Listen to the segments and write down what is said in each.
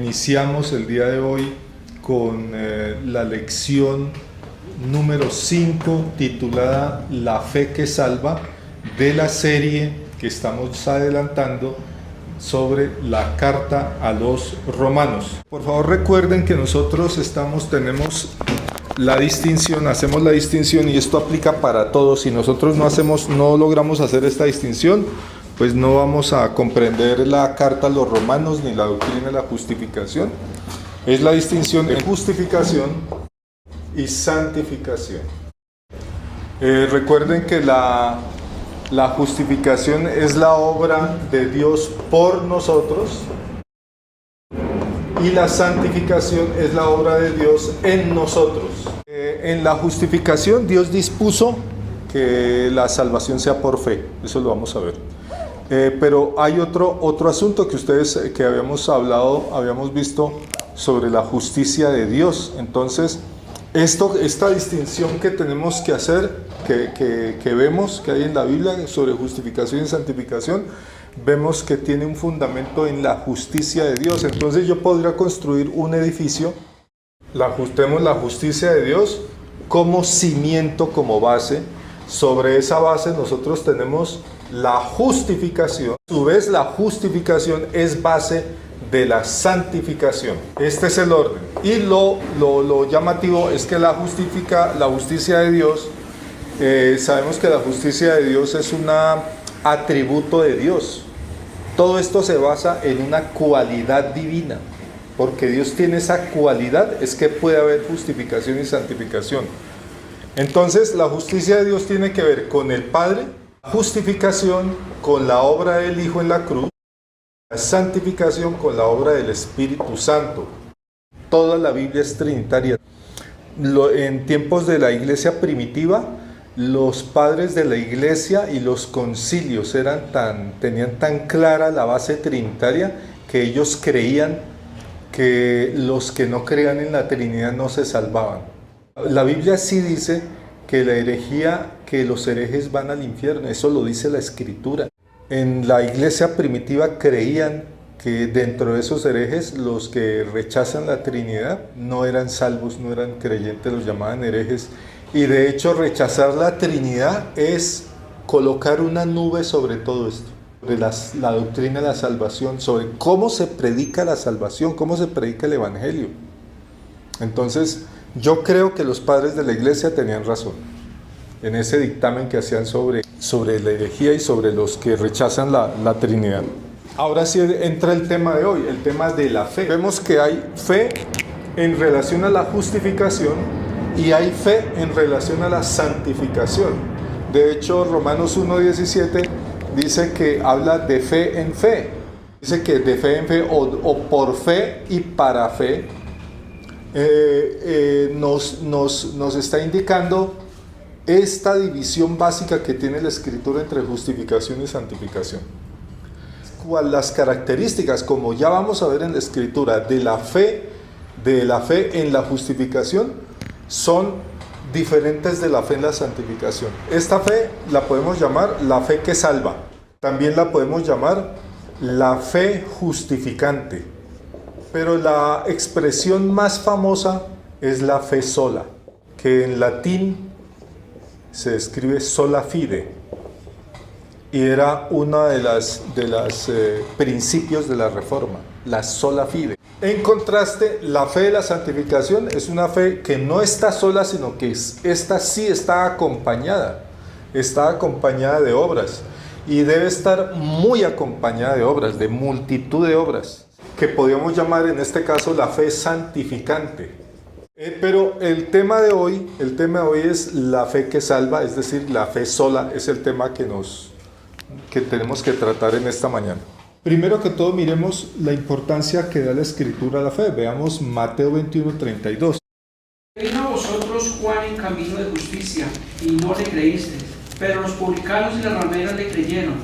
Iniciamos el día de hoy con la lección número 5 titulada La fe que salva, de la serie que estamos adelantando sobre la carta a los romanos. Por favor, recuerden que nosotros tenemos la distinción, hacemos la distinción, y esto aplica para todos. Si nosotros no logramos hacer esta distinción, pues no vamos a comprender la carta a los romanos ni la doctrina de la justificación. Es la distinción de justificación y santificación. Recuerden que la justificación es la obra de Dios por nosotros, y la santificación es la obra de Dios en nosotros. En la justificación Dios dispuso que la salvación sea por fe, eso lo vamos a ver. Pero hay otro asunto que habíamos visto sobre la justicia de Dios. Entonces, esta distinción que tenemos que hacer, que vemos que hay en la Biblia sobre justificación y santificación, vemos que tiene un fundamento en la justicia de Dios. Entonces yo podría construir un edificio, tenemos la justicia de Dios como cimiento, como base. Sobre esa base nosotros tenemos la justificación. A su vez, la justificación es base de la santificación. Este es el orden. Y lo llamativo es que la justicia de Dios, sabemos que la justicia de Dios es un atributo de Dios. Todo esto se basa en una cualidad divina. Porque Dios tiene esa cualidad, es que puede haber justificación y santificación. Entonces, la justicia de Dios tiene que ver con el Padre, justificación con la obra del Hijo en la cruz, la santificación con la obra del Espíritu Santo. Toda la Biblia es trinitaria. En tiempos de la iglesia primitiva, los padres de la iglesia y los concilios tenían tan clara la base trinitaria que ellos creían que los que no creían en la Trinidad no se salvaban. La Biblia sí dice que que los herejes van al infierno, eso lo dice la Escritura. En la iglesia primitiva creían que dentro de esos herejes, los que rechazan la Trinidad no eran salvos, no eran creyentes, los llamaban herejes. Y de hecho, rechazar la Trinidad es colocar una nube sobre todo esto, sobre la doctrina de la salvación, sobre cómo se predica la salvación, cómo se predica el Evangelio. Entonces, yo creo que los padres de la iglesia tenían razón en ese dictamen que hacían sobre la herejía y sobre los que rechazan la Trinidad. Ahora sí entra el tema de hoy, el tema de la fe. Vemos que hay fe en relación a la justificación y hay fe en relación a la santificación. De hecho, Romanos 1:17 dice que habla de fe en fe. Dice que de fe en fe o por fe y para fe. Nos está indicando esta división básica que tiene la Escritura entre justificación y santificación. Las características, como ya vamos a ver en la Escritura, de la fe en la justificación son diferentes de la fe en la santificación. Esta fe la podemos llamar la fe que salva. También la podemos llamar la fe justificante. Pero la expresión más famosa es la fe sola, que en latín se escribe sola fide, y era una de las principios de la Reforma, la sola fide. En contraste, la fe de la santificación es una fe que no está sola, sino que esta sí está acompañada de obras, y debe estar muy acompañada de obras, de multitud de obras, que podríamos llamar en este caso la fe santificante. Pero el tema de hoy es la fe que salva, es decir, la fe sola, es el tema que tenemos que tratar en esta mañana. Primero que todo, miremos la importancia que da la Escritura a la fe. Veamos Mateo 21:32. Vino a vosotros Juan en camino de justicia, y no le creísteis, pero los publicanos y las rameras le creyeron,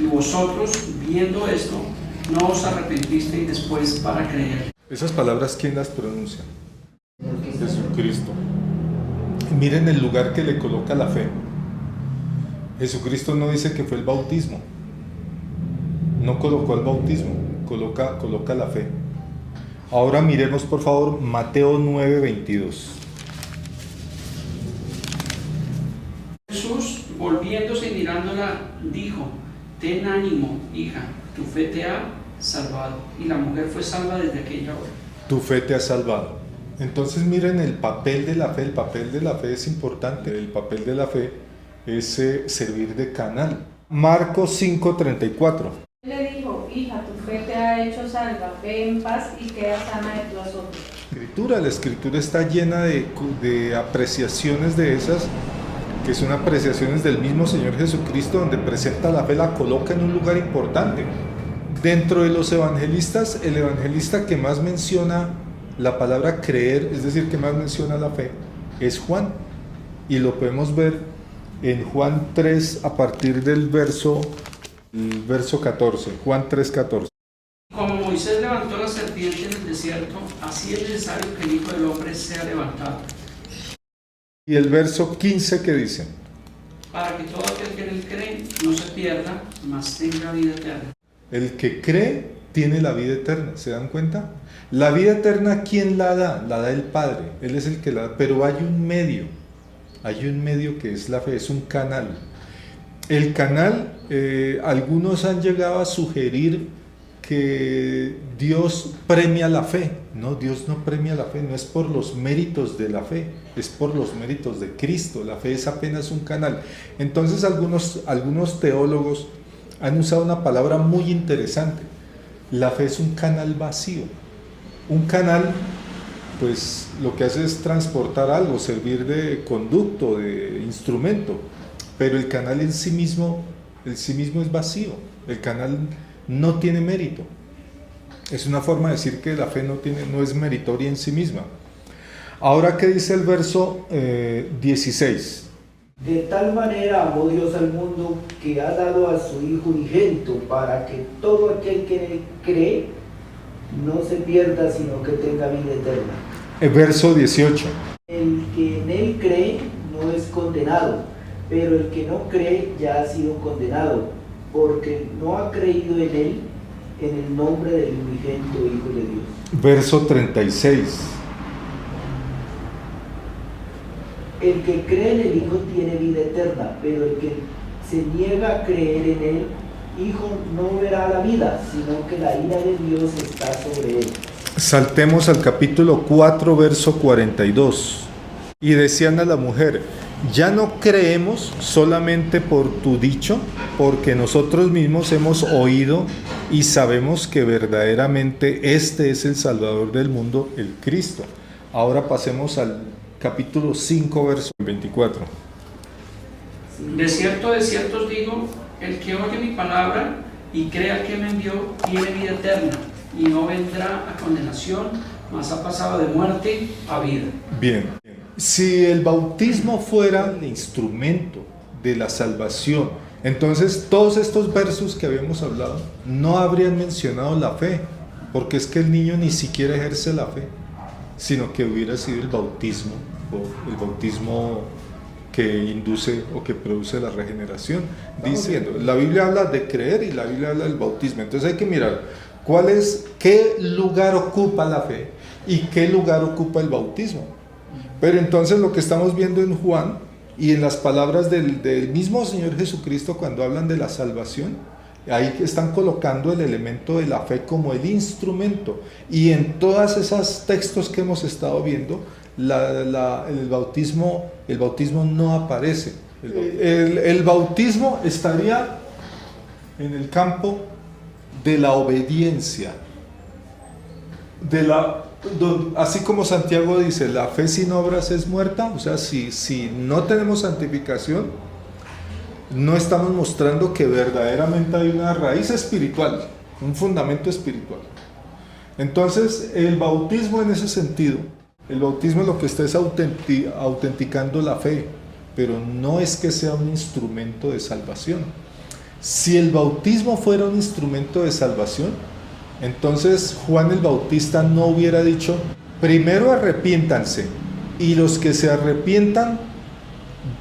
y vosotros, viendo esto, no os arrepentisteis después para creer. Esas palabras, ¿quién las pronuncia? Jesucristo. Miren el lugar que le coloca la fe. Jesucristo no dice que fue el bautismo, no colocó el bautismo, coloca la fe. Ahora miremos por favor Mateo 9:22. Jesús, volviéndose y mirándola, dijo: ten ánimo, hija, tu fe te ha salvado. Y la mujer fue salva desde aquella hora. Tu fe te ha salvado. Entonces miren el papel de la fe. El papel de la fe es importante. El papel de la fe es servir de canal. Marcos 5:34. Le dijo: hija, tu fe te ha hecho salva, ve en paz y queda sana de tu azote. La escritura está llena de apreciaciones de esas, que son apreciaciones del mismo Señor Jesucristo, donde presenta la fe, la coloca en un lugar importante. Dentro de los evangelistas, el evangelista que más menciona la palabra creer, es decir, que más menciona la fe, es Juan. Y lo podemos ver en Juan 3 a partir del verso 14. Juan 3:14. Como Moisés levantó la serpiente en el desierto, así es necesario que el Hijo del Hombre sea levantado. Y el verso 15 que dice: Para que todo aquel que en él cree no se pierda, mas tenga vida eterna. El que cree tiene la vida eterna, ¿se dan cuenta? La vida eterna, ¿quién la da? La da el Padre, Él es el que la da, pero hay un medio que es la fe, es un canal. El canal, algunos han llegado a sugerir que Dios premia la fe. No, Dios no premia la fe, no es por los méritos de la fe, es por los méritos de Cristo. La fe es apenas un canal. Entonces algunos teólogos han usado una palabra muy interesante. La fe es un canal vacío. Un canal, pues lo que hace es transportar algo, servir de conducto, de instrumento, pero el canal en sí mismo es vacío. El canal no tiene mérito. Es una forma de decir que la fe no es meritoria en sí misma. Ahora, ¿qué dice el verso 16? De tal manera amó Dios al mundo que ha dado a su Hijo unigénito, para que todo aquel que en él cree no se pierda, sino que tenga vida eterna. El verso 18. El que en él cree no es condenado, pero el que no cree ya ha sido condenado, porque no ha creído en él, en el nombre del unigénito Hijo de Dios. Verso 36. El que cree en el Hijo tiene vida eterna, pero el que se niega a creer en el Hijo no verá la vida, sino que la ira de Dios está sobre él. Saltemos al capítulo 4, verso 42. Y decían a la mujer: ya no creemos solamente por tu dicho, porque nosotros mismos hemos oído y sabemos que verdaderamente este es el Salvador del mundo, el Cristo. Ahora pasemos al capítulo 5, verso 24. De cierto os digo, el que oye mi palabra y crea al que me envió, tiene vida eterna, y no vendrá a condenación, mas ha pasado de muerte a vida. Bien, si el bautismo fuera el instrumento de la salvación, entonces todos estos versos que habíamos hablado no habrían mencionado la fe, porque es que el niño ni siquiera ejerce la fe, sino que hubiera sido el bautismo que induce o que produce la regeneración. Diciendo, la Biblia habla de creer y la Biblia habla del bautismo. Entonces hay que mirar qué lugar ocupa la fe y qué lugar ocupa el bautismo. Pero entonces lo que estamos viendo en Juan y en las palabras del mismo Señor Jesucristo cuando hablan de la salvación, ahí están colocando el elemento de la fe como el instrumento. Y en todos esos textos que hemos estado viendo, el bautismo no aparece. El bautismo estaría en el campo de la obediencia, así como Santiago dice, la fe sin obras es muerta. O sea, si no tenemos santificación, no estamos mostrando que verdaderamente hay una raíz espiritual, un fundamento espiritual. Entonces, el bautismo en ese sentido, el bautismo lo que está es autenticando la fe, pero no es que sea un instrumento de salvación. Si el bautismo fuera un instrumento de salvación, entonces Juan el Bautista no hubiera dicho: primero arrepiéntanse, y los que se arrepientan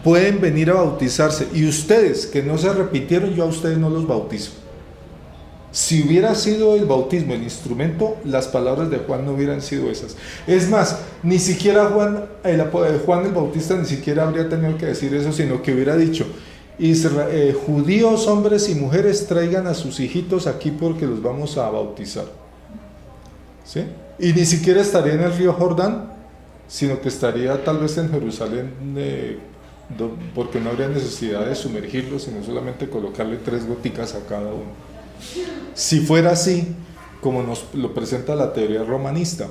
pueden venir a bautizarse, y ustedes que no se arrepintieron, yo a ustedes no los bautizo. Si hubiera sido el bautismo el instrumento, las palabras de Juan no hubieran sido esas. Es más, ni siquiera Juan el Bautista ni siquiera habría tenido que decir eso, sino que hubiera dicho: judíos, hombres y mujeres, traigan a sus hijitos aquí porque los vamos a bautizar. ¿Sí? Y ni siquiera estaría en el río Jordán, sino que estaría tal vez en Jerusalén, porque no habría necesidad de sumergirlos, sino solamente colocarle 3 goticas a cada uno. Si fuera así, como nos lo presenta la teoría romanista,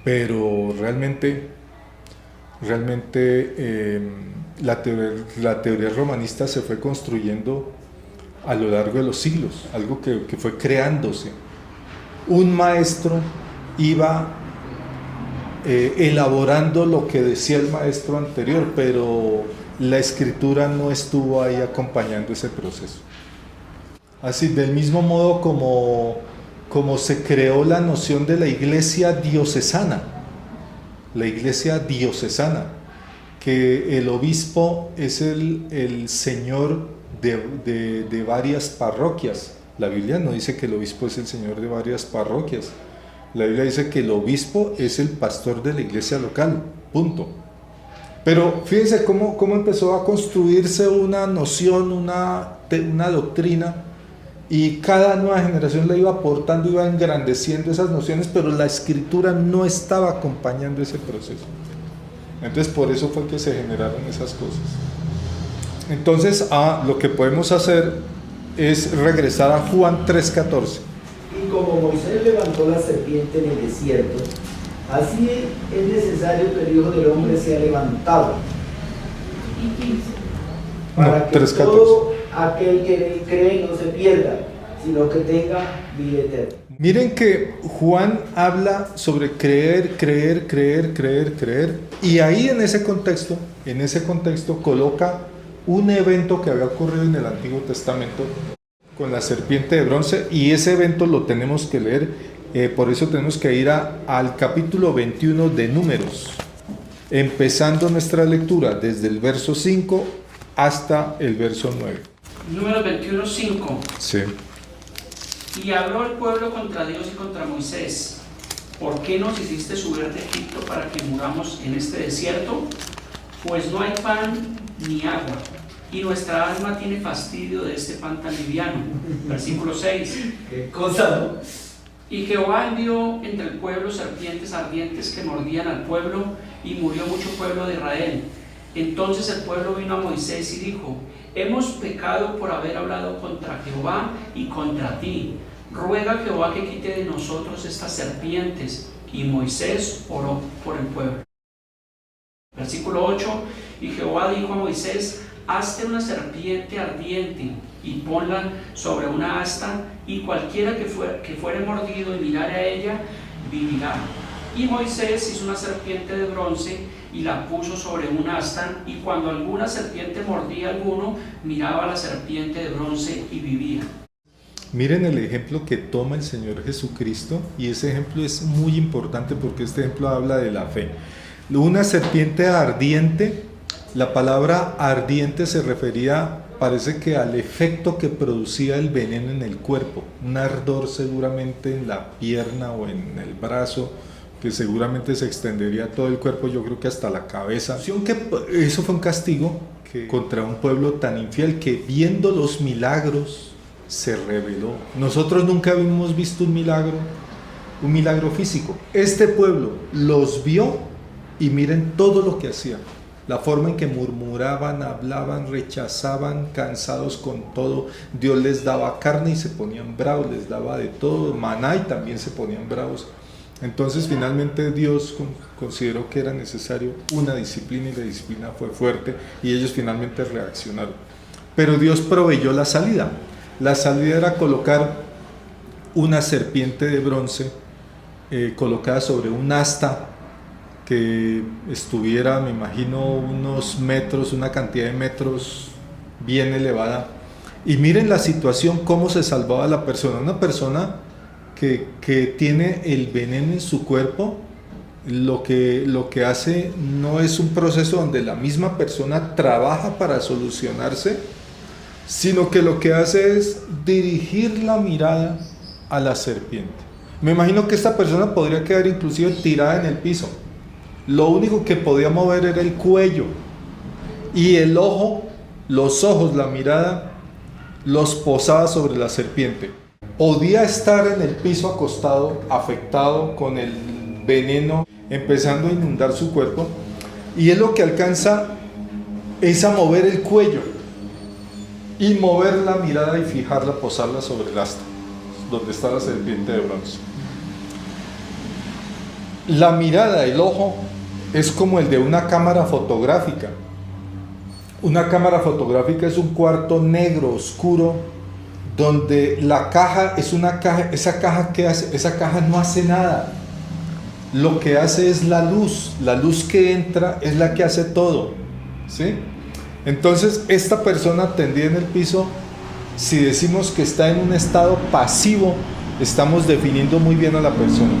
pero realmente la teoría romanista se fue construyendo a lo largo de los siglos, algo que fue creándose. Un maestro iba elaborando lo que decía el maestro anterior, pero la escritura no estuvo ahí acompañando ese proceso. Así, del mismo modo como se creó la noción de la iglesia diocesana, que el obispo es el señor de varias parroquias. La Biblia no dice que el obispo es el señor de varias parroquias. La Biblia dice que el obispo es el pastor de la iglesia local, punto. Pero fíjense cómo empezó a construirse una noción, una doctrina, y cada nueva generación la iba aportando, iba engrandeciendo esas nociones, pero la escritura no estaba acompañando ese proceso. Entonces por eso fue que se generaron esas cosas. Entonces lo que podemos hacer es regresar a Juan 3:14. Y como Moisés levantó la serpiente en el desierto, así es necesario que el Hijo del Hombre sea levantado, Y 15. para que 3:14. todo aquel que en él cree no se pierda, sino que tenga vida eterna. Miren que Juan habla sobre creer, y ahí en ese contexto coloca un evento que había ocurrido en el Antiguo Testamento con la serpiente de bronce, y ese evento lo tenemos que leer, por eso tenemos que ir al capítulo 21 de Números, empezando nuestra lectura desde el verso 5 hasta el verso 9. Números 21:5. Sí. Y habló el pueblo contra Dios y contra Moisés: ¿por qué nos hiciste subir de Egipto para que muramos en este desierto? Pues no hay pan ni agua, y nuestra alma tiene fastidio de este pan tan liviano. Versículo 6. ¿Qué cosa, no? Y Jehová envió entre el pueblo serpientes ardientes que mordían al pueblo, y murió mucho pueblo de Israel. Entonces el pueblo vino a Moisés y dijo: hemos pecado por haber hablado contra Jehová y contra ti. Ruega a Jehová que quite de nosotros estas serpientes. Y Moisés oró por el pueblo. Versículo 8. Y Jehová dijo a Moisés: hazte una serpiente ardiente y ponla sobre una asta, y cualquiera que fuere mordido y mirare a ella, vivirá. Y Moisés hizo una serpiente de bronce y la puso sobre un asta, y cuando alguna serpiente mordía a alguno, miraba a la serpiente de bronce y vivía. Miren el ejemplo que toma el Señor Jesucristo, y ese ejemplo es muy importante porque este ejemplo habla de la fe. Una serpiente ardiente, la palabra ardiente se refería, parece que al efecto que producía el veneno en el cuerpo, un ardor seguramente en la pierna o en el brazo, que seguramente se extendería a todo el cuerpo, yo creo que hasta la cabeza. Eso fue un castigo contra un pueblo tan infiel que, viendo los milagros, se rebeló. Nosotros nunca habíamos visto un milagro físico. Este pueblo los vio y miren todo lo que hacían. La forma en que murmuraban, hablaban, rechazaban, cansados con todo. Dios les daba carne y se ponían bravos, les daba de todo, maná y también se ponían bravos. Entonces finalmente Dios consideró que era necesario una disciplina, y la disciplina fue fuerte y ellos finalmente reaccionaron. Pero Dios proveyó la salida. La salida era colocar una serpiente de bronce colocada sobre un asta que estuviera, me imagino, unos metros, una cantidad de metros bien elevada. Y miren la situación, cómo se salvaba la persona. Una persona que tiene el veneno en su cuerpo, lo que hace no es un proceso donde la misma persona trabaja para solucionarse, sino que lo que hace es dirigir la mirada a la serpiente. Me imagino que esta persona podría quedar inclusive tirada en el piso. Lo único que podía mover era el cuello y el ojo, los ojos, la mirada, los posaba sobre la serpiente. Podía estar en el piso acostado, afectado con el veneno, empezando a inundar su cuerpo, y él lo que alcanza es a mover el cuello y mover la mirada y fijarla, posarla sobre el asta, donde está la serpiente de bronce. La mirada, el ojo, es como el de una cámara fotográfica. Una cámara fotográfica es un cuarto negro, oscuro, donde la caja es una caja. Esa caja, ¿qué hace? Esa caja no hace nada. Lo que hace es la luz que entra es la que hace todo, ¿sí? Entonces, esta persona tendida en el piso, si decimos que está en un estado pasivo, estamos definiendo muy bien a la persona.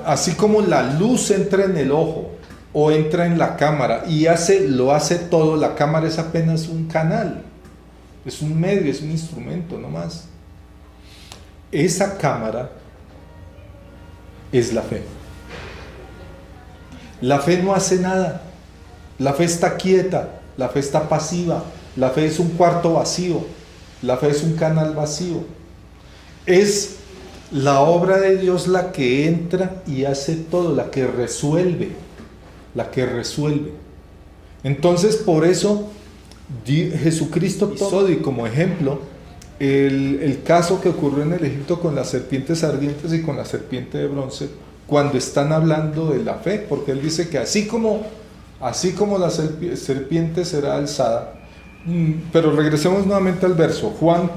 Así como la luz entra en el ojo o entra en la cámara y lo hace todo, la cámara es apenas un canal, es un medio, es un instrumento, no más. Esa cámara es la fe. La fe no hace nada, la fe está quieta, la fe está pasiva, la fe es un cuarto vacío, la fe es un canal vacío. Es la obra de Dios la que entra y hace todo, la que resuelve, Entonces, por eso Jesucristo todo, y como ejemplo, el caso que ocurrió en el Egipto con las serpientes ardientes y con la serpiente de bronce, cuando están hablando de la fe, porque él dice que así como la serpiente será alzada. Pero regresemos nuevamente al verso, Juan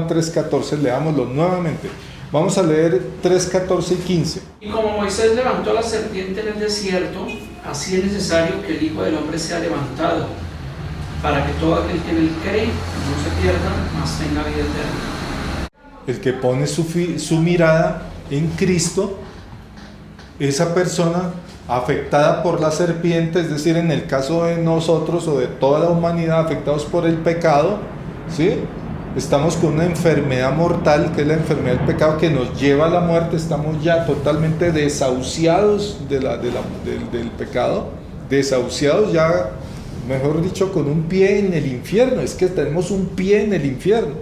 3:14, leámoslo nuevamente. Vamos a leer 3:14 y 15. Y como Moisés levantó a la serpiente en el desierto, así es necesario que el Hijo del Hombre sea levantado, para que todo aquel que en él cree no se pierda, mas tenga vida eterna. El que pone su mirada en Cristo, esa persona afectada por la serpiente, es decir, en el caso de nosotros o de toda la humanidad afectados por el pecado, ¿sí? Estamos con una enfermedad mortal, que es la enfermedad del pecado, que nos lleva a la muerte. Estamos ya totalmente desahuciados del pecado, desahuciados ya, mejor dicho, con un pie en el infierno. Es que tenemos un pie en el infierno.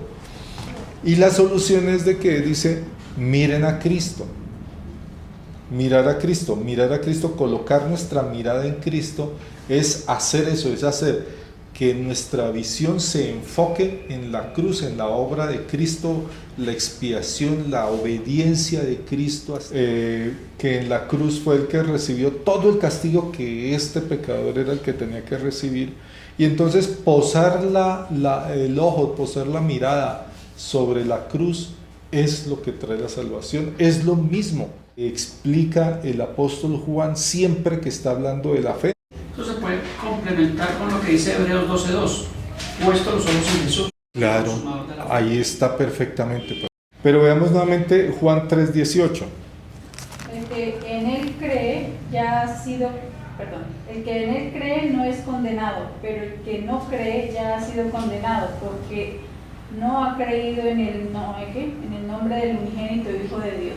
Y la solución es de que dice, miren a Cristo. Mirar a Cristo, colocar nuestra mirada en Cristo, es hacer eso, es hacer que nuestra visión se enfoque en la cruz, en la obra de Cristo, la expiación, la obediencia de Cristo, que en la cruz fue el que recibió todo el castigo que este pecador era el que tenía que recibir. Y entonces posar el ojo, posar la mirada sobre la cruz es lo que trae la salvación, es lo mismo que explica el apóstol Juan siempre que está hablando de la fe. Esto se puede complementar con lo que dice Hebreos 12:2, puesto los ojos en Jesús. Claro, ahí está perfectamente. Pero veamos nuevamente Juan 3:18. El que en él cree el que en él cree no es condenado, pero el que no cree ya ha sido condenado, porque no ha creído en el nombre del unigénito Hijo de Dios.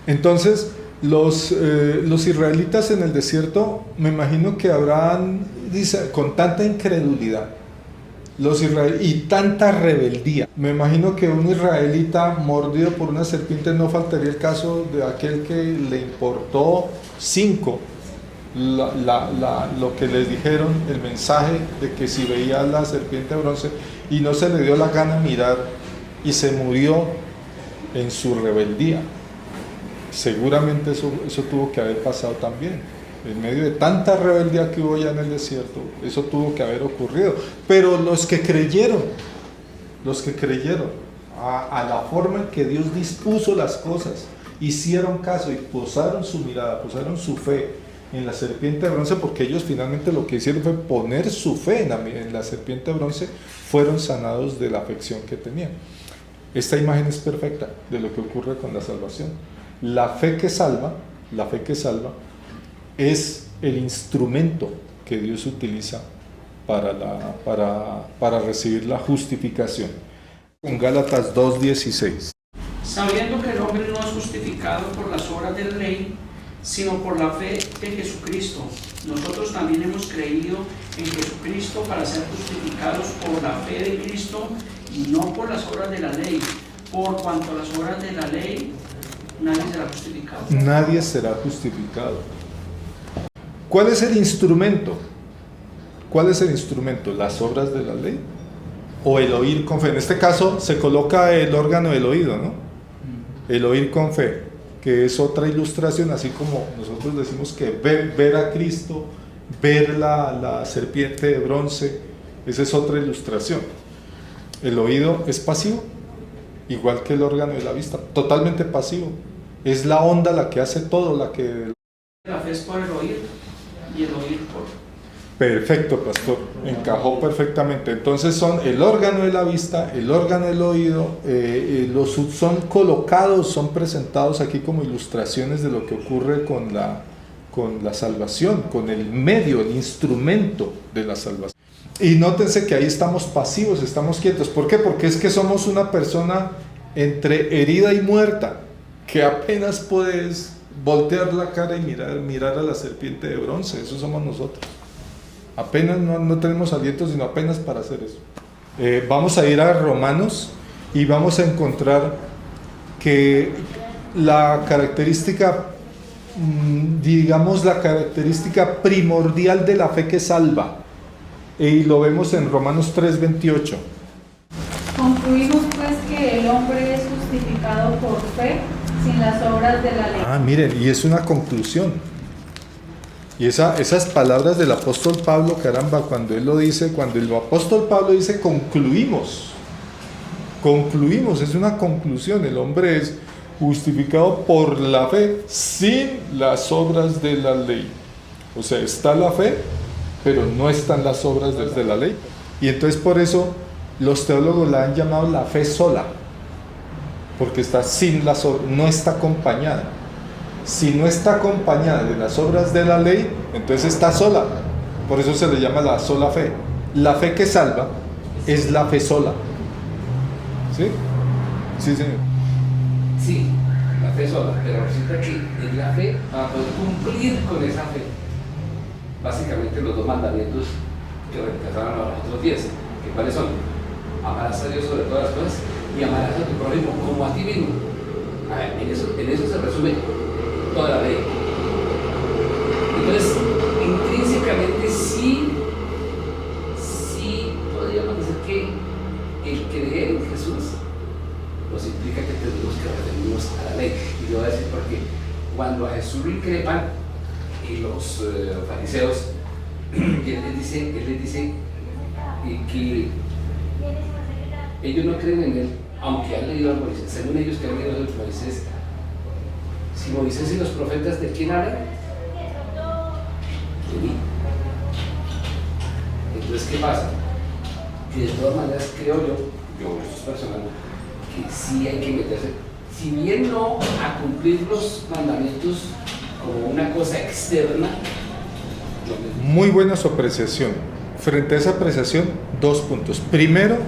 Entonces, los israelitas en el desierto, me imagino que habrán, dice, con tanta incredulidad y tanta rebeldía, me imagino que un israelita mordido por una serpiente, no faltaría el caso de aquel que le importó 5 lo que les dijeron, el mensaje de que si veía la serpiente de bronce y no se le dio la gana mirar y se murió en su rebeldía. Seguramente eso tuvo que haber pasado también. En medio de tanta rebeldía que hubo ya en el desierto, eso tuvo que haber ocurrido. Pero los que creyeron a la forma en que Dios dispuso las cosas, hicieron caso y posaron su mirada, posaron su fe en la serpiente de bronce, porque ellos finalmente lo que hicieron fue poner su fe en la serpiente de bronce, fueron sanados de la afección que tenían. Esta imagen es perfecta de lo que ocurre con la salvación. La fe que salva es el instrumento que Dios utiliza para recibir la justificación. Con Gálatas 2:16. Sabiendo que el hombre no es justificado por las obras de la ley, sino por la fe de Jesucristo. Nosotros también hemos creído en Jesucristo para ser justificados por la fe de Cristo y no por las obras de la ley. Por cuanto a las obras de la ley, nadie será justificado. Nadie será justificado. ¿Cuál es el instrumento? ¿Cuál es el instrumento? ¿Las obras de la ley? ¿O el oír con fe? En este caso se coloca el órgano del oído, ¿no? El oír con fe, que es otra ilustración, así como nosotros decimos que ver a Cristo, ver la serpiente de bronce, esa es otra ilustración. El oído es pasivo, igual que el órgano de la vista, totalmente pasivo. Es la onda la que hace todo, la que... La fe es por el oír y el oír por... Perfecto, pastor, encajó perfectamente. Entonces son el órgano de la vista, el órgano del oído, son colocados, son presentados aquí como ilustraciones de lo que ocurre con la salvación, con el medio, el instrumento de la salvación. Y nótense que ahí estamos pasivos, estamos quietos. ¿Por qué? Porque es que somos una persona entre herida y muerta, que apenas puedes voltear la cara y mirar a la serpiente de bronce. Eso somos nosotros. Apenas no tenemos aliento, sino apenas para hacer eso. Vamos a ir a Romanos y vamos a encontrar que la característica, digamos, la característica primordial de la fe que salva, y lo vemos en Romanos 3:28. Concluimos pues que el hombre es justificado por fe sin las obras de la ley. Miren, y es una conclusión. Y esas palabras del apóstol Pablo, caramba, cuando él lo dice, cuando el apóstol Pablo dice concluimos, es una conclusión. El hombre es justificado por la fe sin las obras de la ley. O sea, está la fe, pero no están las obras de la ley. Y entonces por eso los teólogos la han llamado la fe sola, porque está sin las obras, no está acompañada. Si no está acompañada de las obras de la ley, entonces está sola. Por eso se le llama la sola fe. La fe que salva es la fe sola. ¿Sí? Sí, señor. Sí, la fe sola, pero resulta que en la fe, para poder cumplir con esa fe, básicamente los dos mandamientos que reemplazaron a los otros 10, que cuáles son: amarás a Dios sobre todas las cosas y amarás a tu prójimo como a ti mismo. A ver, en eso se resume toda la ley. Entonces, intrínsecamente sí podríamos decir que el creer en Jesús nos implica que tenemos que referirnos a la ley. Y lo voy a decir porque cuando a Jesús lo increpan y los fariseos, él les dice que ellos no creen en él, aunque han leído a Moisés. Según ellos que han leído a Moisés, si Moisés y los profetas, ¿de quién hablan? De mí. Entonces, ¿qué pasa? Que de todas maneras creo yo, esto es personal, que sí hay que meterse, si bien no a cumplir los mandamientos como una cosa externa. Muy buena su apreciación. Frente a esa apreciación, 2 puntos. Primero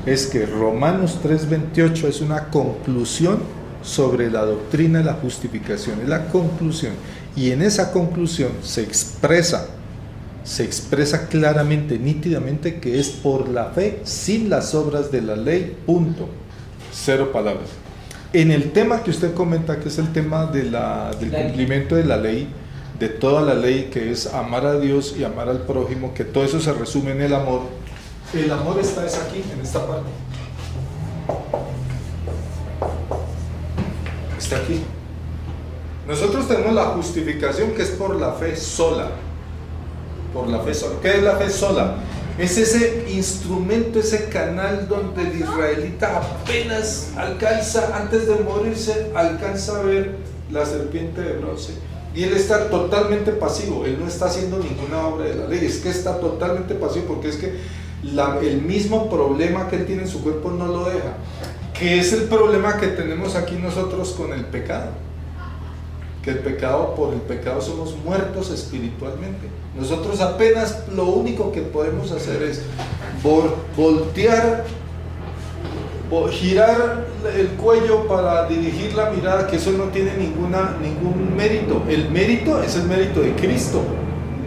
es que Romanos 3:28 es una conclusión sobre la doctrina de la justificación, es la conclusión, y en esa conclusión se expresa claramente, nítidamente, que es por la fe sin las obras de la ley, punto, 0 palabras. En el tema que usted comenta, que es el tema del cumplimiento de la ley, de toda la ley, que es amar a Dios y amar al prójimo, que todo eso se resume en el amor está aquí, en esta parte. Está aquí. Nosotros tenemos la justificación, que es por la fe sola. Por la fe sola. ¿Qué es la fe sola? Es ese instrumento, ese canal donde el israelita apenas alcanza, antes de morirse, alcanza a ver la serpiente de bronce. Y él está totalmente pasivo, él no está haciendo ninguna obra de la ley, es que está totalmente pasivo, porque es que el mismo problema que él tiene en su cuerpo no lo deja. ¿Qué es el problema que tenemos aquí nosotros con el pecado? que por el pecado somos muertos espiritualmente. Nosotros apenas lo único que podemos hacer es voltear, girar el cuello para dirigir la mirada, que eso no tiene ningún mérito. El mérito es el mérito de Cristo,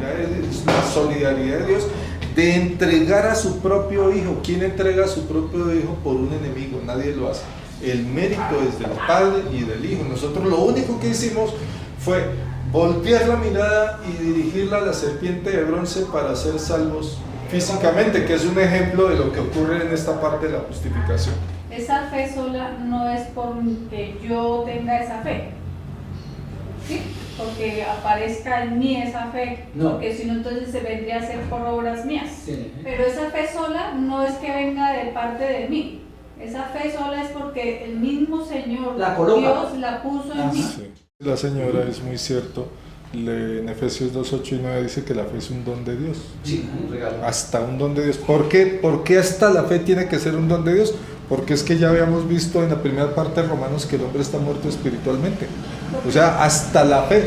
es la solidaridad de Dios de entregar a su propio Hijo. ¿Quién entrega a su propio Hijo por un enemigo? Nadie lo hace. El mérito es del Padre y del Hijo. Nosotros lo único que hicimos fue voltear la mirada y dirigirla a la serpiente de bronce para ser salvos físicamente, que es un ejemplo de lo que ocurre en esta parte de la justificación. Esa fe sola no es porque yo tenga esa fe, ¿sí? Porque aparezca en mí esa fe, No. porque si no entonces se vendría a ser por obras mías. Sí. Pero esa fe sola no es que venga de parte de mí. Esa fe sola es porque el mismo Señor, La coloca. Dios, la puso en mí. Sí. La señora es muy cierto. En Efesios 2, 8 y 9 dice que la fe es un don de Dios. Sí, un regalo. Hasta un don de Dios. ¿Por qué? ¿Por qué hasta la fe tiene que ser un don de Dios? Porque es que ya habíamos visto en la primera parte de Romanos que el hombre está muerto espiritualmente. O sea, hasta la fe.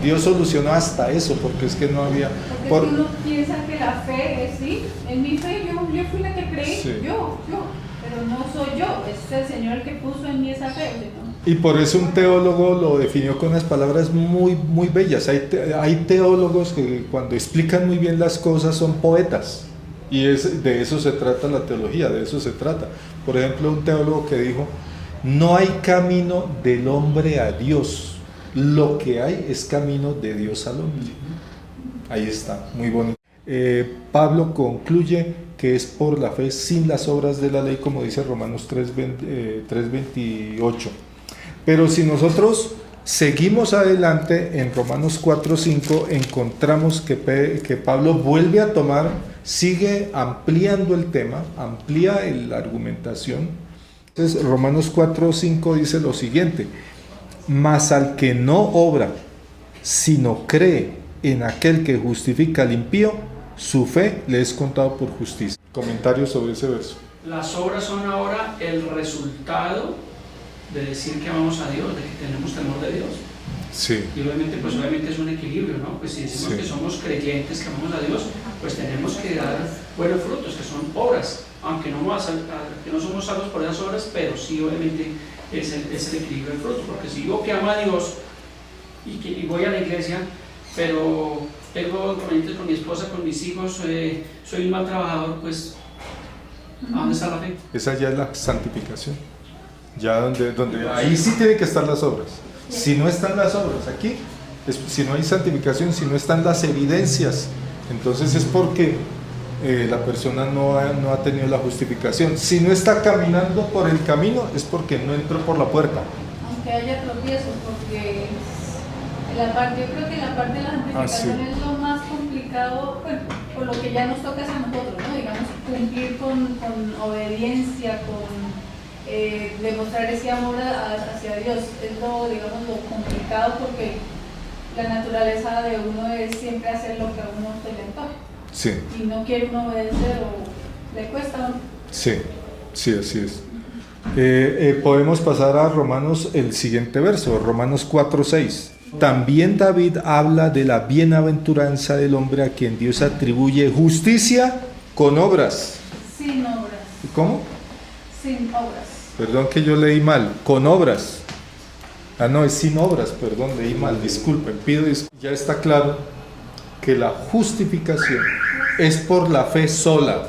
Dios solucionó hasta eso, porque es que no había... Porque uno piensa que la fe es, sí, en mi fe yo fui la que creí, Sí. yo, pero no soy yo, es el Señor el que puso en mí esa fe, ¿no? Y por eso un teólogo lo definió con unas palabras muy, muy bellas. Hay teólogos que cuando explican muy bien las cosas son poetas. Y de eso se trata la teología, de eso se trata. Por ejemplo, un teólogo que dijo, no hay camino del hombre a Dios. Lo que hay es camino de Dios al hombre. Ahí está, muy bonito. Pablo concluye que es por la fe sin las obras de la ley, como dice Romanos 3:28. Pero si nosotros seguimos adelante en Romanos 4:5, encontramos que Pablo vuelve a sigue ampliando el tema, amplía la argumentación. Entonces Romanos 4:5 dice lo siguiente: mas al que no obra, sino cree en aquel que justifica al impío, su fe le es contado por justicia. Comentarios sobre ese verso. Las obras son ahora el resultado de decir que amamos a Dios, de que tenemos temor de Dios. Sí. Y obviamente, pues obviamente es un equilibrio, ¿no? Pues si decimos Sí. que somos creyentes, que amamos a Dios, pues tenemos que dar buenos frutos, que son obras, aunque no somos salvos por esas obras, pero sí obviamente es el equilibrio del fruto, porque si digo que amo a Dios y voy a la iglesia, pero tengo inconvenientes con mi esposa, con mis hijos, soy un mal trabajador, pues ¿a dónde está la fe? Esa ya es la santificación. Ya donde ahí sí tienen que estar las obras. Si no están las obras aquí, si no hay santificación, si no están las evidencias, entonces es porque la persona no ha tenido la justificación. Si no está caminando por el camino, es porque no entró por la puerta. Aunque haya tropiezos, porque yo creo que la parte de la santificación es lo más complicado, bueno, por lo que ya nos toca hacer nosotros, ¿no? Digamos, cumplir con obediencia, con demostrar ese amor hacia Dios, es lo complicado, porque la naturaleza de uno es siempre hacer lo que a uno se le antoja. Sí. Y no quiere uno obedecer o le cuesta. Sí, así es. Podemos pasar a Romanos, el siguiente verso, Romanos 4:6. También David habla de la bienaventuranza del hombre a quien Dios atribuye justicia con obras. Sin obras. ¿Cómo? Sin obras. Perdón que yo leí mal, con obras. No, es sin obras, perdón, leí mal, disculpen, pido disculpas. Ya está claro que la justificación es por la fe sola,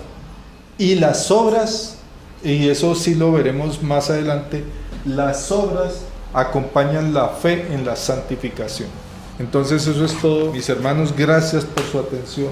y las obras, y eso sí lo veremos más adelante, las obras acompañan la fe en la santificación. Entonces eso es todo, mis hermanos, gracias por su atención.